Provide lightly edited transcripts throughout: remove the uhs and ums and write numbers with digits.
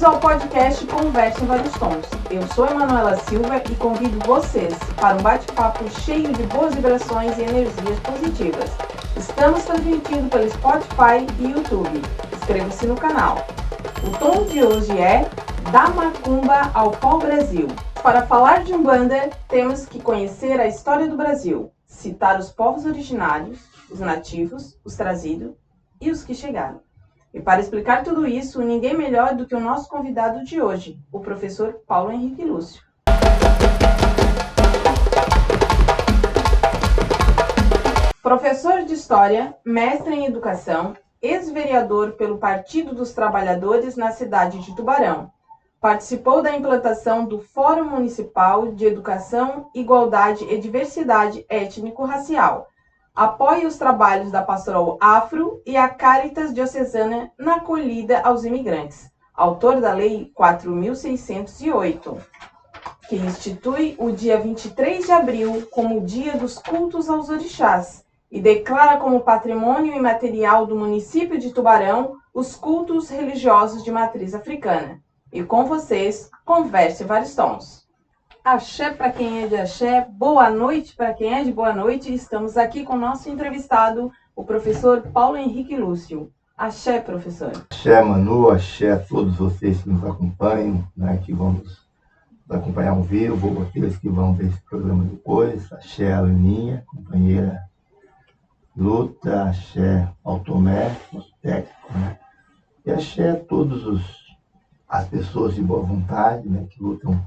Bem-vindos ao podcast Conversa em Vários Tons. Eu sou Emanuela Silva e convido vocês para um bate-papo cheio de boas vibrações e energias positivas. Estamos transmitindo pelo Spotify e YouTube. Inscreva-se no canal. O tom de hoje é Da Macumba ao Pau-Brasil. Para falar de Umbanda, temos que conhecer a história do Brasil, citar os povos originários, os nativos, os trazidos e os que chegaram. E para explicar tudo isso, ninguém melhor do que o nosso convidado de hoje, o professor Paulo Henrique Lúcio. Professor de História, mestre em Educação, ex-vereador pelo Partido dos Trabalhadores na cidade de Tubarão. Participou da implantação do Fórum Municipal de Educação, Igualdade e Diversidade Étnico-Racial. Apoia os trabalhos da Pastoral Afro e a Caritas Diocesana na acolhida aos imigrantes. Autor da Lei 4.608, que institui o dia 23 de abril como o Dia dos Cultos aos Orixás e declara como patrimônio imaterial do município de Tubarão os cultos religiosos de matriz africana. E com vocês, Conversa em Vários Tons. Axé para quem é de axé, boa noite para quem é de boa noite. Estamos aqui com o nosso entrevistado, o professor Paulo Henrique Lúcio. Axé, professor. Axé, Manu, axé a todos vocês que nos acompanham, né, que vão nos acompanhar ao vivo, aqueles que vão ver esse programa depois. Axé, Alaninha, companheira Luta, axé, Altomé, nosso técnico, né? E axé a todas as pessoas de boa vontade, né, que lutam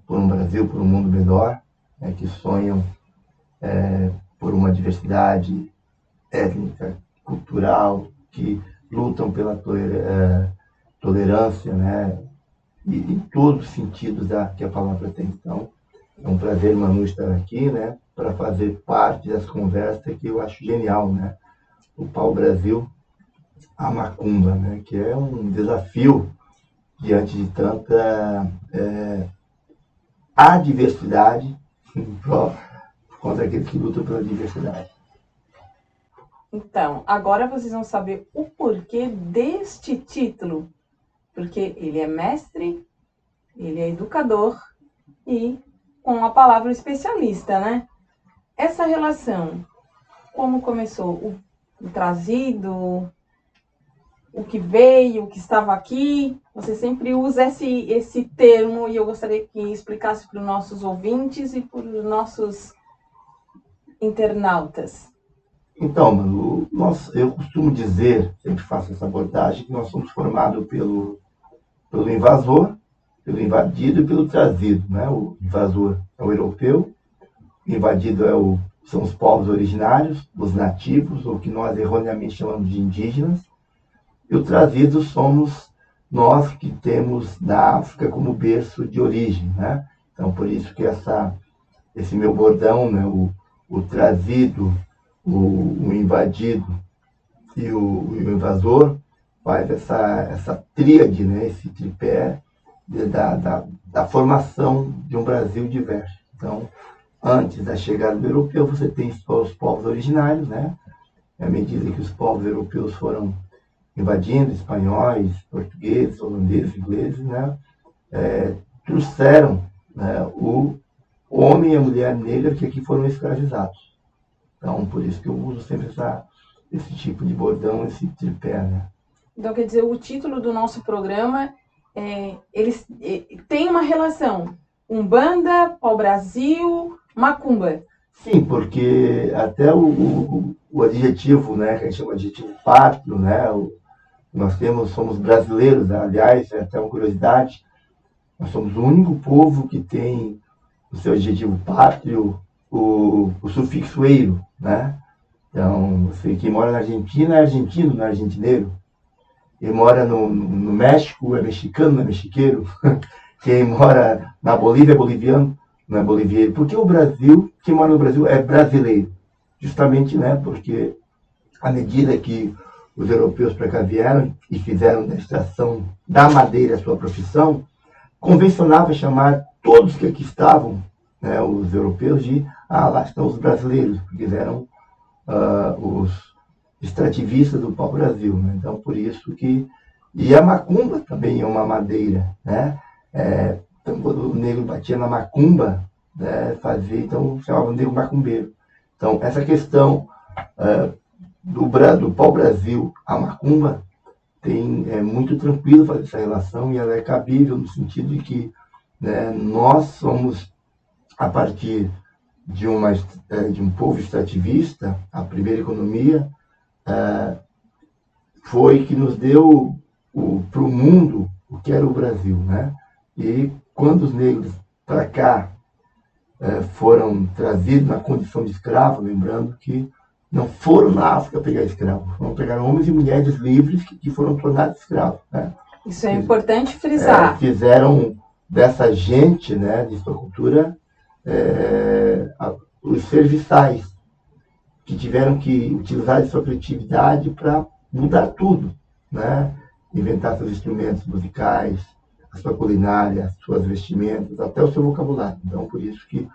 por um Brasil, por um mundo melhor, né, que sonham por uma diversidade étnica, cultural, que lutam pela tolerância, né, e em todos os sentidos que a palavra tem. Então, é um prazer, Manu, estar aqui, né, para fazer parte dessa conversa que eu acho genial, né, o Pau-Brasil, a Macumba, né, que é um desafio diante de tanta adversidade contra aqueles que lutam pela diversidade. Então, agora vocês vão saber o porquê deste título. Porque ele é mestre, ele é educador e com a palavra especialista, né? Essa relação, como começou? O trazido, o que veio, o que estava aqui, você sempre usa esse termo e eu gostaria que explicasse para os nossos ouvintes e para os nossos internautas. Então, Manu, eu costumo dizer, sempre faço essa abordagem, que nós somos formados pelo invasor, pelo invadido e pelo trazido, né? O invasor é o europeu, o invadido são os povos originários, os nativos, ou que nós erroneamente chamamos de indígenas, e o trazido somos nós que temos na África como berço de origem, né? Então, por isso que esse meu bordão, né? O trazido, o invadido e o invasor, faz essa tríade, né? Esse tripé da formação de um Brasil diverso. Então, antes da chegada do europeu, você tem os povos originários, né? À medida que os povos europeus foram invadindo, espanhóis, portugueses, holandeses, ingleses, né, trouxeram, né, o homem e a mulher negra que aqui foram escravizados. Então, por isso que eu uso sempre esse tipo de bordão, esse tripé, né? Então, quer dizer, o título do nosso programa, eles tem uma relação, Umbanda, Pau-Brasil, Macumba. Sim, porque até o adjetivo, né, que a gente chama de adjetivo pátrio, né, somos brasileiros, né? Aliás, é até uma curiosidade, nós somos o único povo que tem o seu adjetivo pátrio, o sufixo eiro, né? Então, quem mora na Argentina é argentino, não é argentineiro. Quem mora no México é mexicano, não é mexiqueiro. Quem mora na Bolívia é boliviano, não é bolivieiro. Porque o Brasil, quem mora no Brasil é brasileiro. Justamente, né, porque à medida que os europeus para cá vieram e fizeram da extração da madeira a sua profissão, convencionava chamar todos que aqui estavam, né, os europeus, lá estão os brasileiros, porque eram os extrativistas do pau-brasil, né? Então, por isso que E a macumba também é uma madeira, né? Então, quando o negro batia na macumba, né, então chamava o negro macumbeiro. Então, essa questão do pau-brasil à macumba é muito tranquilo fazer essa relação e ela é cabível no sentido de que, né, nós somos, a partir de um povo extrativista, a primeira economia foi que nos deu para o mundo o que era o Brasil, né? E quando os negros para cá foram trazidos na condição de escravo, lembrando que não foram na África pegar escravos, foram pegar homens e mulheres livres que foram tornados escravos, né? Isso é importante frisar. Fizeram dessa gente, né, de sua cultura, os serviçais, que tiveram que utilizar de sua criatividade para mudar tudo, né? Inventar seus instrumentos musicais, a sua culinária, as suas vestimentas, até o seu vocabulário. Então, por isso que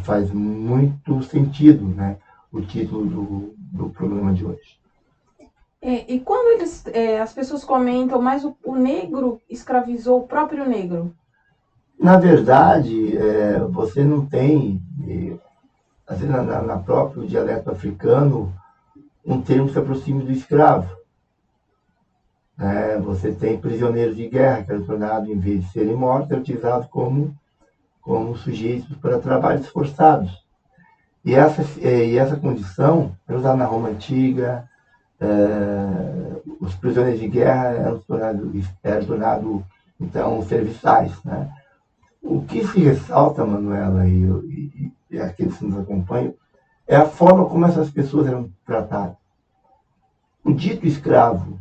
faz muito sentido, né, o título do programa de hoje. E quando as pessoas comentam, mas o negro escravizou o próprio negro? Na verdade, você não tem, assim, na próprio dialeto africano, um termo que se aproxime do escravo. Você tem prisioneiros de guerra, que eram tornados, em vez de serem mortos, eram utilizados como sujeitos para trabalhos forçados. E essa condição era usada na Roma Antiga. Os prisioneiros de guerra eram tornados então, serviçais, né? O que se ressalta, Manuela, e aqueles que nos acompanham, é a forma como essas pessoas eram tratadas. O dito escravo,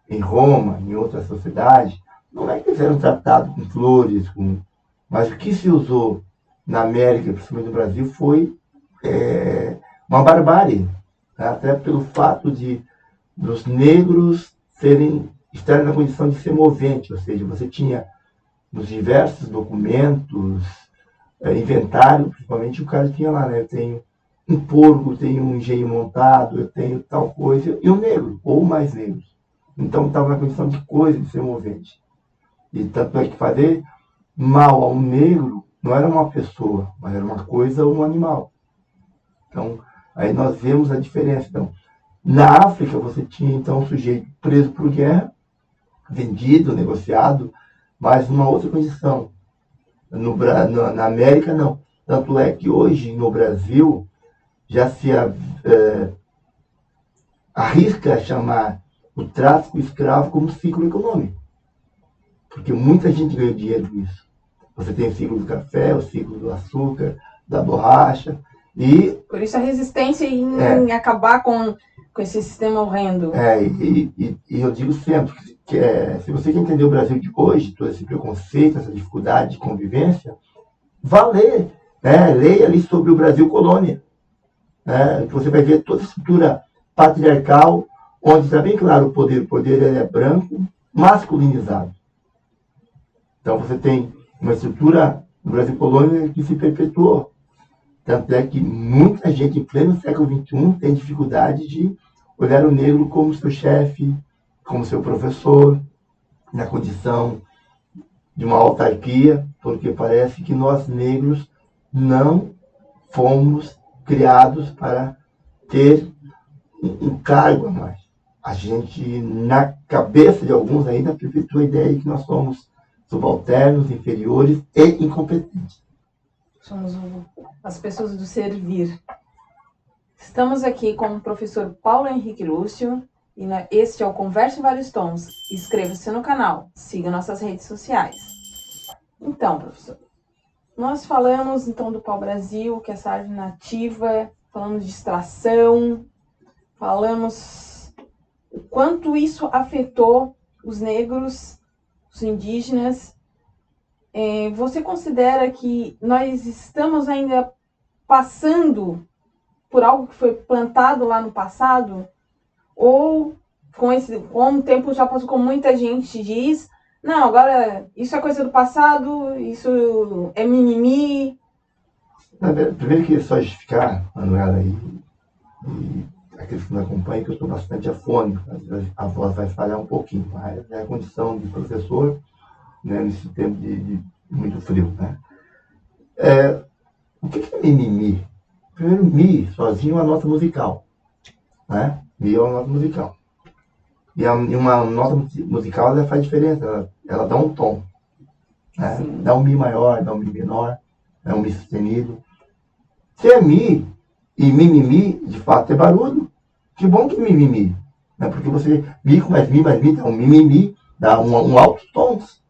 em Roma, em outras sociedades, não é que eles eram tratados com flores, mas o que se usou na América, principalmente no Brasil, foi uma barbárie, né? Até pelo fato dos negros estarem na condição de ser movente, ou seja, você tinha nos diversos documentos, inventário, principalmente, o cara tinha lá, né? Eu tenho um porco, eu tenho um engenho montado, eu tenho tal coisa, e um negro, ou mais negros. Então estava na condição de coisa, de ser movente. E tanto é que fazer mal a um negro não era uma pessoa, mas era uma coisa ou um animal. Então, aí nós vemos a diferença. Então, na África, você tinha então um sujeito preso por guerra, vendido, negociado, mas numa outra condição. Na América, não. Tanto é que hoje, no Brasil, já se arrisca a chamar o tráfico escravo como ciclo econômico. Porque muita gente ganhou dinheiro com isso. Você tem o ciclo do café, o ciclo do açúcar, da borracha. Por isso a resistência em acabar com esse sistema horrendo. E eu digo sempre que se você quer entender o Brasil de hoje, todo esse preconceito, essa dificuldade de convivência, vá ler, né? Leia ali sobre o Brasil colônia. Né? Você vai ver toda a estrutura patriarcal, onde está bem claro o poder é branco, masculinizado. Então você tem uma estrutura do Brasil colônia que se perpetuou. Tanto é que muita gente em pleno século XXI tem dificuldade de olhar o negro como seu chefe, como seu professor, na condição de uma autarquia, porque parece que nós negros não fomos criados para ter um cargo a mais. A gente, na cabeça de alguns ainda, perpetua a ideia de que nós somos subalternos, inferiores e incompetentes. Somos as pessoas do servir. Estamos aqui com o professor Paulo Henrique Lúcio e este é o Conversa em Vários Tons. Inscreva-se no canal, siga nossas redes sociais. Então, professor, nós falamos então do pau-brasil, que é essa arte nativa, falamos de extração, falamos o quanto isso afetou os negros, os indígenas. Você considera que nós estamos ainda passando por algo que foi plantado lá no passado? Ou com o tempo já passou, como muita gente diz, não, agora isso é coisa do passado, isso é mimimi? Primeiro, queria só justificar, Manuela, e aqueles que me acompanham, que eu estou bastante afônico, a voz vai falhar um pouquinho, mas é a condição de professor, né, nesse tempo de muito frio, né? O que é mimimi? Primeiro, mi, sozinho, é uma nota musical, né? Mi é uma nota musical. E uma nota musical, ela faz diferença, ela dá um tom, né? Dá um mi maior, dá um mi menor, dá um mi sustenido. Se é mi e mimimi, de fato é barulho. Que bom que mimimi, né? Porque você, mi com mais mi, dá um mimimi, dá um alto tons.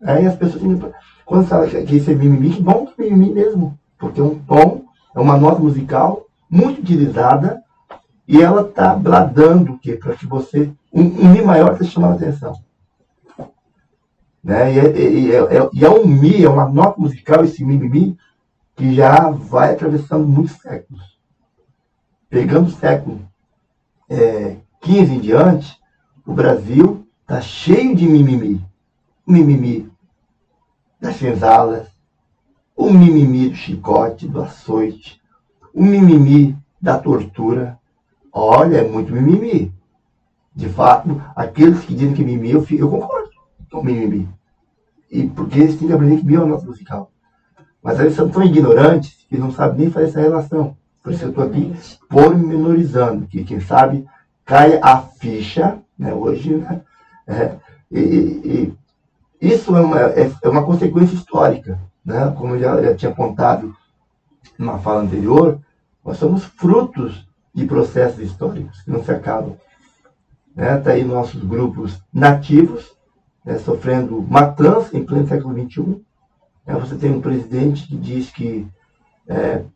Aí as pessoas, quando falam que isso é mimimi, que bom que mimimi mesmo. Porque é um tom, é uma nota musical muito utilizada e ela está bradando o quê? Para que você, um mi maior está chamando a atenção. Né? E é um mi, é uma nota musical, esse mimimi, que já vai atravessando muitos séculos. Pegando o século XV em diante, o Brasil está cheio de mimimi. O mimimi das senzalas, o mimimi do chicote, do açoite, o mimimi da tortura. Olha, é muito mimimi. De fato, aqueles que dizem que mimimi, eu concordo com mimimi. E porque eles têm que aprender que mimimi é uma nota musical. Mas eles são tão ignorantes que não sabem nem fazer essa relação. Por isso eu estou aqui pormenorizando, que quem sabe cai a ficha, né, hoje, né? Isso é uma consequência histórica, né? Como eu já tinha apontado numa fala anterior, nós somos frutos de processos históricos que não se acabam. Tá aí nossos grupos nativos, né, sofrendo matança em pleno século XXI. Você tem um presidente que diz que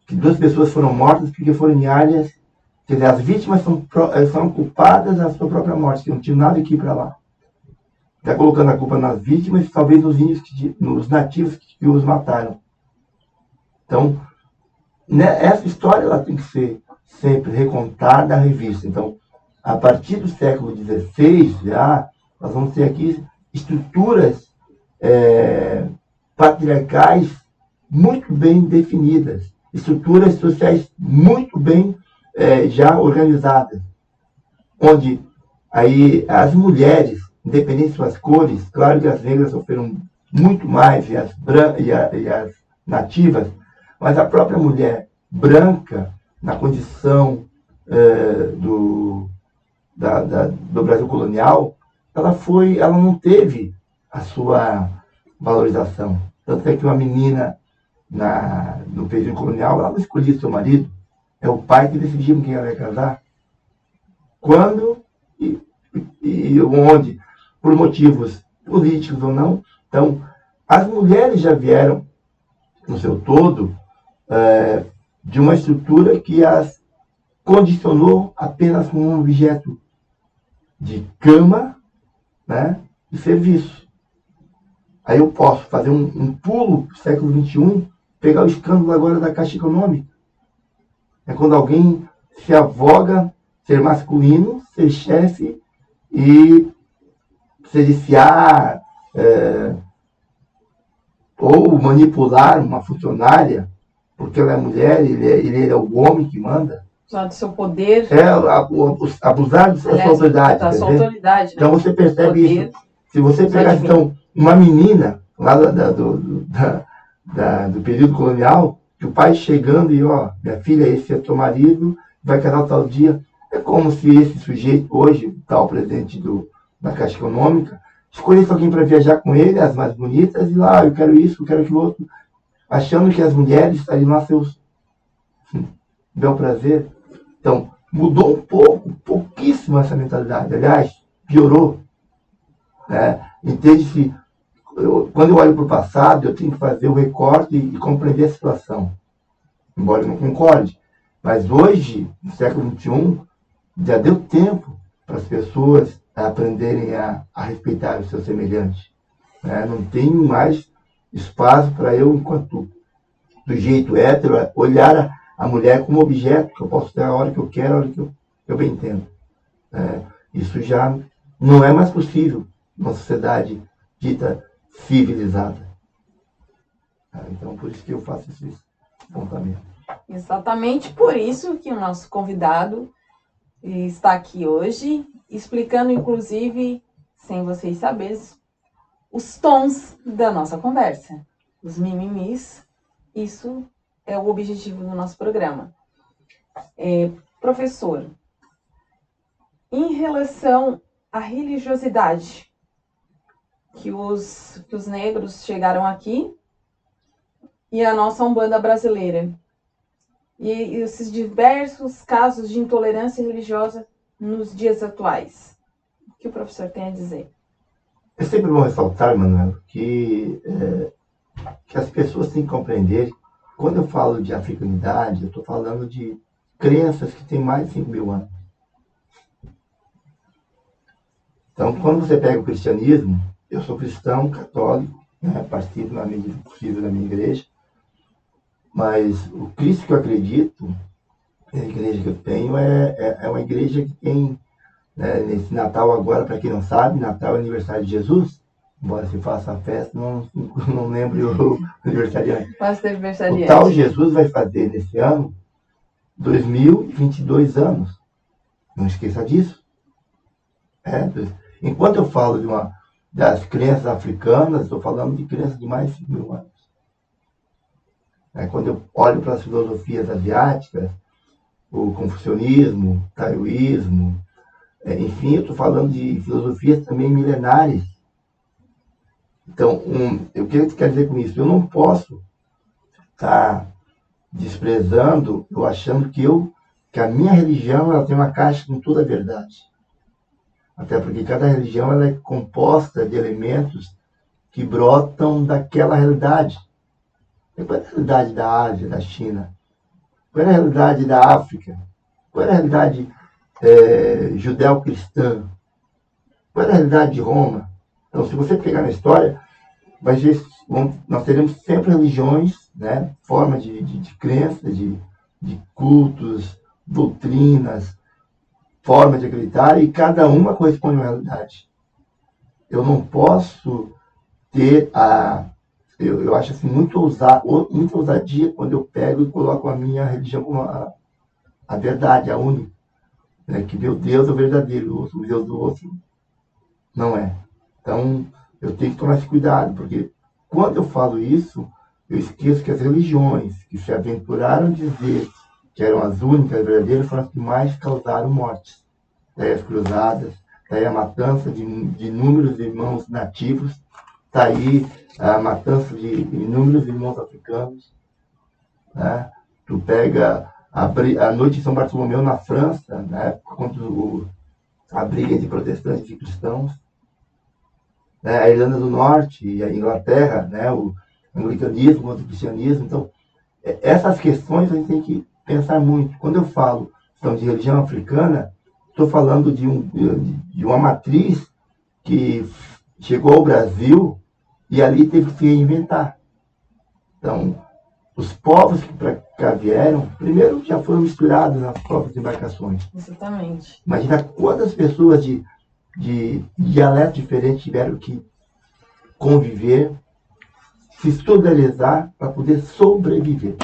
2 pessoas foram mortas porque foram em áreas. Quer dizer, as vítimas são culpadas da sua própria morte, que não tinham nada que ir para lá. Está colocando a culpa nas vítimas e talvez nos índios, nos nativos que os mataram. Então, né, essa história ela tem que ser sempre recontada, revista. Então, a partir do século XVI, já, nós vamos ter aqui estruturas patriarcais muito bem definidas, estruturas sociais muito bem já organizadas, onde aí as mulheres, independente de suas cores, claro que as negras sofreram muito mais e as nativas, mas a própria mulher branca, na condição do Brasil colonial, ela não teve a sua valorização. Tanto é que uma menina no período colonial, ela não escolhia seu marido, é o pai que decidia com quem ela ia casar, quando e onde, por motivos políticos ou não. Então, as mulheres já vieram, no seu todo, de uma estrutura que as condicionou apenas como um objeto de cama, né, e serviço. Aí eu posso fazer um pulo para o século XXI, pegar o escândalo agora da Caixa Econômica. É quando alguém se avoga ser masculino, ser chefe e sediciar ou manipular uma funcionária, porque ela é mulher, ele é o homem que manda. Usar do seu poder. Abusar da sua autoridade. Da sua autoridade, né? Então você percebe isso. Se você pegar, então, uma menina lá do período colonial, que o pai chegando e, ó, minha filha, esse é teu marido, vai casar tal dia. É como se esse sujeito, hoje, tal presidente da Caixa Econômica, escolhesse alguém para viajar com ele, as mais bonitas, e lá, eu quero isso, eu quero aquilo outro, achando que as mulheres estariam lá seus bel prazer. Então, mudou pouquíssimo essa mentalidade. Aliás, piorou. Entende-se, quando eu olho para o passado, eu tenho que fazer o recorte e compreender a situação. Embora eu não concorde. Mas hoje, no século XXI, já deu tempo para as pessoas aprenderem a respeitar o seu semelhante. Não tem mais espaço para eu, enquanto do jeito hétero, olhar a mulher como objeto, que eu posso ter a hora que eu quero, a hora que eu bem entendo. Isso já não é mais possível numa sociedade dita civilizada. Então, por isso que eu faço esse apontamento. Exatamente por isso que o nosso convidado está aqui hoje, explicando, inclusive, sem vocês saberem, os tons da nossa conversa. Os mimimis, isso é o objetivo do nosso programa. Professor, em relação à religiosidade, que os negros chegaram aqui e a nossa Umbanda brasileira, e esses diversos casos de intolerância religiosa nos dias atuais. O que o professor tem a dizer? É sempre bom ressaltar, Manuel, que as pessoas têm que compreender, quando eu falo de africanidade, eu estou falando de crenças que têm mais de 5 mil anos. Então, quando você pega o cristianismo, eu sou cristão, católico, né, participo na medida possível da minha igreja, mas o Cristo que eu acredito, a igreja que eu tenho, é uma igreja que tem, né, nesse Natal agora, para quem não sabe, Natal é aniversário de Jesus, embora se faça a festa, não lembro o aniversariante. O tal Jesus vai fazer nesse ano 2022 anos. Não esqueça disso. Enquanto eu falo das crenças africanas, estou falando de crenças de mais de 5 mil anos. Quando eu olho para as filosofias asiáticas, o confucionismo, o taoísmo, enfim, eu estou falando de filosofias também milenares. Então, o que eu quero dizer com isso? Eu não posso estar desprezando, ou achando que a minha religião ela tem uma caixa com toda a verdade. Até porque cada religião ela é composta de elementos que brotam daquela realidade. Qual é a realidade da Ásia, da China? Qual é a realidade da África? Qual é a realidade judeu-cristã? Qual é a realidade de Roma? Então, se você pegar na história, nós teremos sempre religiões, né? Formas de crença, de cultos, doutrinas, formas de acreditar, e cada uma corresponde a uma realidade. Eu não posso ter eu acho assim, muita ousadia quando eu pego e coloco a minha religião como a verdade, a única. Né? Que meu Deus é o verdadeiro, o Deus do outro não é. Então, eu tenho que tomar esse cuidado, porque quando eu falo isso, eu esqueço que as religiões que se aventuraram a dizer que eram as únicas verdadeiras foram as que mais causaram mortes. Daí as cruzadas, daí a matança de inúmeros irmãos nativos, está aí a matança de inúmeros irmãos africanos. Né? Tu pega a noite de São Bartolomeu na França, né? Contra a briga entre protestantes e cristãos. Né? A Irlanda do Norte e a Inglaterra, né? O anglicanismo contra o cristianismo. Então, essas questões a gente tem que pensar muito. Quando eu falo de religião africana, estou falando de uma matriz que chegou ao Brasil e ali teve que se reinventar. Então, os povos que para cá vieram, primeiro já foram misturados nas próprias embarcações. Exatamente. Imagina quantas pessoas de dialetos diferentes tiveram que conviver, se solidarizar para poder sobreviver.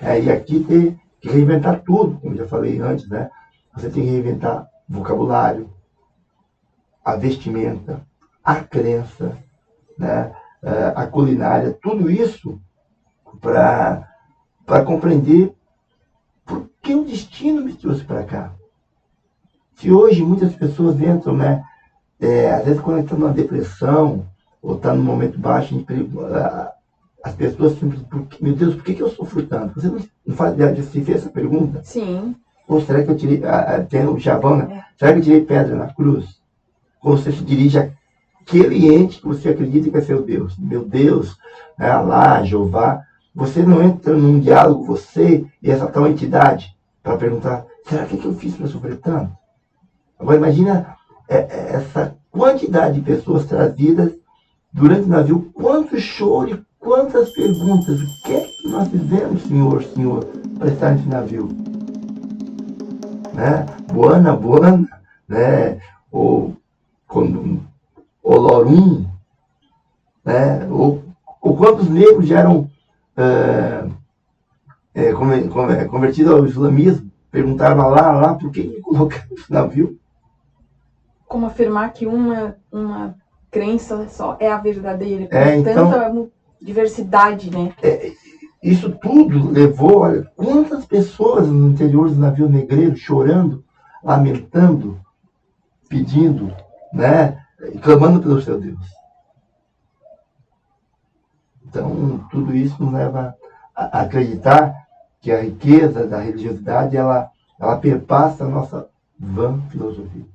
E aqui tem que reinventar tudo, como já falei antes, né? Você tem que reinventar vocabulário, a vestimenta, a crença, né? A culinária, tudo isso para compreender por que o destino me trouxe para cá. Se hoje muitas pessoas entram, né? Às vezes quando estão numa depressão ou está num momento baixo, as pessoas sempre, meu Deus, por que eu sofro tanto? Você não faz ideia de se fez essa pergunta? Sim. Ou será que eu tirei, tem o chavão, né? Será que eu tirei pedra na cruz? Ou você se dirige àquele ente que você acredita que é seu Deus. Meu Deus, né? Alá, Jeová. Você não entra num diálogo, você e essa tal entidade, para perguntar, será que eu fiz para sofrer tanto? Agora imagina essa quantidade de pessoas trazidas durante o navio, quanto choro e quantas perguntas. O que é que nós fizemos, Senhor, para estar nesse navio? Né? Buana, né? Ou Olorum, né? Ou quantos negros já eram convertidos ao islamismo, perguntava lá, por que me colocaram nesse navio? Como afirmar que uma crença só é a verdadeira, com Então, tanta diversidade, né? Isso tudo levou, olha, quantas pessoas no interior do navio negreiro chorando, lamentando, pedindo, né, clamando pelo seu Deus. Então, tudo isso nos leva a acreditar que a riqueza da religiosidade, ela perpassa a nossa vã filosofia.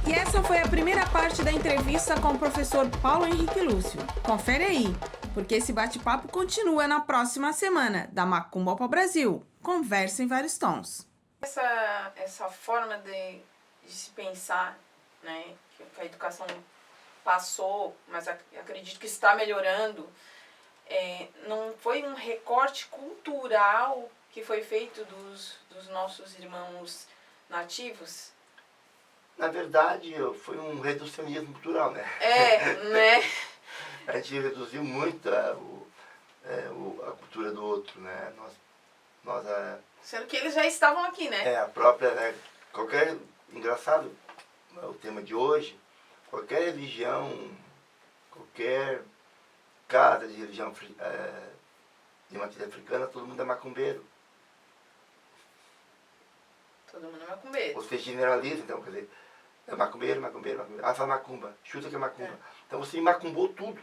E essa foi a primeira parte da entrevista com o professor Paulo Henrique Lúcio. Confere aí, porque esse bate-papo continua na próxima semana, da Macumba para o Brasil. Conversa em vários tons. Essa forma de se pensar, né, que a educação passou, mas acredito que está melhorando, não foi um recorte cultural que foi feito dos nossos irmãos nativos? Na verdade, foi um reducionismo cultural, né? Né? A gente reduziu muito a cultura do outro, né? Sendo que eles já estavam aqui, né? A própria, né? Engraçado, o tema de hoje, qualquer religião, qualquer casa de religião de matriz africana, todo mundo é macumbeiro. Todo mundo é macumbeiro. Você generaliza, então, quer dizer, é macumbeiro. Ah, fala macumba, chuta que é macumba. Então você macumbou tudo.